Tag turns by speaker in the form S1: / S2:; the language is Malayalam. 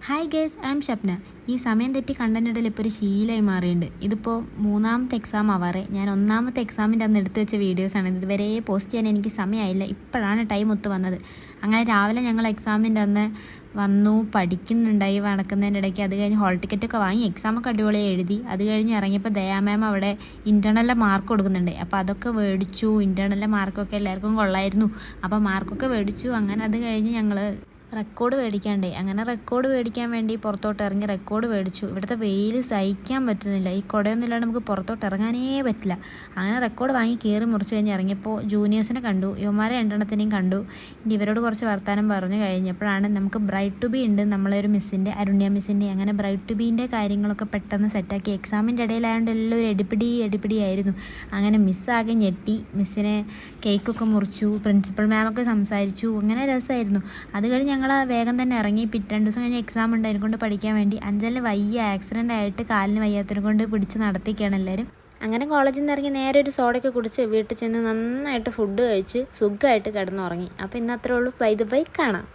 S1: Hi guys, I M Shapna. ഈ സമയം തെറ്റി കണ്ടന്റ് ഇടൽ ഇപ്പോൾ ഒരു ശീലമായി മാറിയിട്ടുണ്ട്. ഇതിപ്പോൾ 3ാമത്തെ എക്സാം ആവാറേ. ഞാൻ 1ാമത്തെ എക്സാമിൻ്റെ അന്ന് എടുത്തു വെച്ച വീഡിയോസാണ്. ഇതുവരെ പോസ്റ്റ് ചെയ്യാൻ എനിക്ക് സമയമായില്ല. ഇപ്പോഴാണ് ടൈം ഒത്തു വന്നത്. അങ്ങനെ രാവിലെ ഞങ്ങൾ എക്സാമിൻ്റെ അന്ന് വന്നു, പഠിക്കുന്നുണ്ടായി നടക്കുന്നതിൻ്റെ ഇടയ്ക്ക്. അത് കഴിഞ്ഞ് ഹോൾ ടിക്കറ്റൊക്കെ വാങ്ങി എക്സാമൊക്കെ അടിപൊളിയായി എഴുതി. അത് കഴിഞ്ഞ് ഇറങ്ങിയപ്പോൾ ദയാ മാം അവിടെ ഇൻറ്റേർണലിലെ മാർക്ക് കൊടുക്കുന്നുണ്ട്. അപ്പോൾ അതൊക്കെ മേടിച്ചു. ഇൻറ്റേർണലിലെ മാർക്കൊക്കെ എല്ലാവർക്കും കൊള്ളായിരുന്നു. അപ്പോൾ മാർക്കൊക്കെ മേടിച്ചു. അങ്ങനെ അത് കഴിഞ്ഞ് ഞങ്ങൾ റെക്കോർഡ് മേടിക്കാണ്ടേ. അങ്ങനെ റെക്കോർഡ് മേടിക്കാൻ വേണ്ടി പുറത്തോട്ട് ഇറങ്ങി റെക്കോർഡ് മേടിച്ചു. ഇവിടുത്തെ വെയിൽ സഹിക്കാൻ പറ്റുന്നില്ല. ഈ കുടയൊന്നും ഇല്ലാണ്ട് നമുക്ക് പുറത്തോട്ട് ഇറങ്ങാനേ പറ്റില്ല. അങ്ങനെ റെക്കോർഡ് വാങ്ങി കയറി മുറിച്ച് കഴിഞ്ഞ് ഇറങ്ങിയപ്പോൾ ജൂനിയേഴ്സിനെ കണ്ടു, യുവമാരെ രണ്ടെണ്ണത്തിനെയും കണ്ടു. ഇനി ഇവരോട് കുറച്ച് വർത്തമാനം പറഞ്ഞു കഴിഞ്ഞപ്പോഴാണ് നമുക്ക് ബ്രൈറ്റ് ടു ബി ഉണ്ട്, നമ്മളൊരു മിസ്സിൻ്റെ, അരുണ്യ മിസ്സിൻ്റെ. അങ്ങനെ ബ്രൈറ്റ് ടു ബീൻ്റെ കാര്യങ്ങളൊക്കെ പെട്ടെന്ന് സെറ്റാക്കി. എക്സാമിൻ്റെ ഇടയിലായതുകൊണ്ട് എല്ലാം ഒരു എടിപിടിയായിരുന്നു. അങ്ങനെ മിസ്സാകെ ഞെട്ടി. മിസ്സിനെ കേക്കൊക്കെ മുറിച്ചു, പ്രിൻസിപ്പൽ മാമൊക്കെ സംസാരിച്ചു. അങ്ങനെ രസമായിരുന്നു. അത് കഴിഞ്ഞ് ഞങ്ങൾ വേഗം തന്നെ ഇറങ്ങി. 2 ദിവസം കഴിഞ്ഞ് എക്സാം ഉണ്ട്, അതിനെ കൊണ്ട് പഠിക്കാൻ വേണ്ടി. അഞ്ചലിന് ആക്സിഡൻ്റ് ആയിട്ട് കാലിന് വയ്യാത്തതിനെ കൊണ്ട് പിടിച്ച് നടത്തിക്കുകയാണ് എല്ലാവരും. അങ്ങനെ കോളേജിൽ നിന്ന് ഇറങ്ങി നേരെ ഒരു സോഡയൊക്കെ കുടിച്ച് വീട്ടിൽ ചെന്ന് നന്നായിട്ട് ഫുഡ് കഴിച്ച് സുഖമായിട്ട് കിടന്നുറങ്ങി. അപ്പോൾ ഇന്ന് അത്രേ ഉള്ളൂ. ബൈ കാണാം.